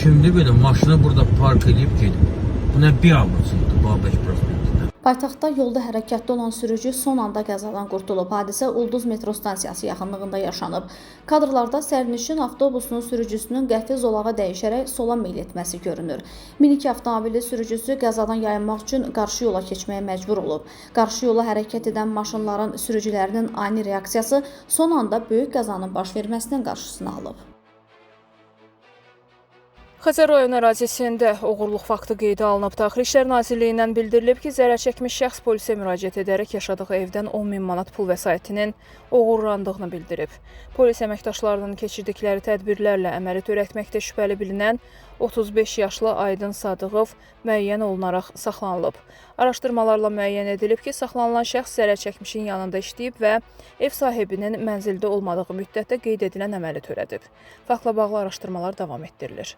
Kimdi belə maşını burada park edib gedib? Bu nə biabırçılıqdır Babək prospektində? Paytaxtda yolda hərəkətdə olan sürücü son anda qəzadan qurtulub. Hadisə Ulduz metro stansiyası yaxınlığında yaşanıb. Kadrlarda sərnişin avtobusunun sürücüsünün qəfil zolağa dəyişərək sola meyl etməsi görünür. Minik avtomobili sürücüsü qəzadan yayınmaq üçün qarşı yola keçməyə məcbur olub. Qarşı yola hərəkət edən maşınların sürücülərinin ani reaksiyası son anda böyük qəzanın baş verməsinin qarşısını alıb. Xəzər rayon ərazisində oğurluq faktı qeydə alınıb. Daxili İşlər Nazirliyindən bildirilib ki, zərər çəkmiş şəxs polisə müraciət edərək yaşadığı evdən 10.000 manat pul vəsaitinin oğurlandığını bildirib. Polis əməkdaşlarının keçirdikləri tədbirlərlə əməli törətməkdə şübhəli bilinən 35 yaşlı Aydın Sadıqov müəyyən olunaraq saxlanılıb. Araşdırmalarla müəyyən edilib ki, saxlanılan şəxs zərər çəkmişin yanında işləyib və ev sahibinin mənzildə olmadığı müddətdə qeyd edilən əməli törədib. Faktla bağlı araşdırmalar davam etdirilir.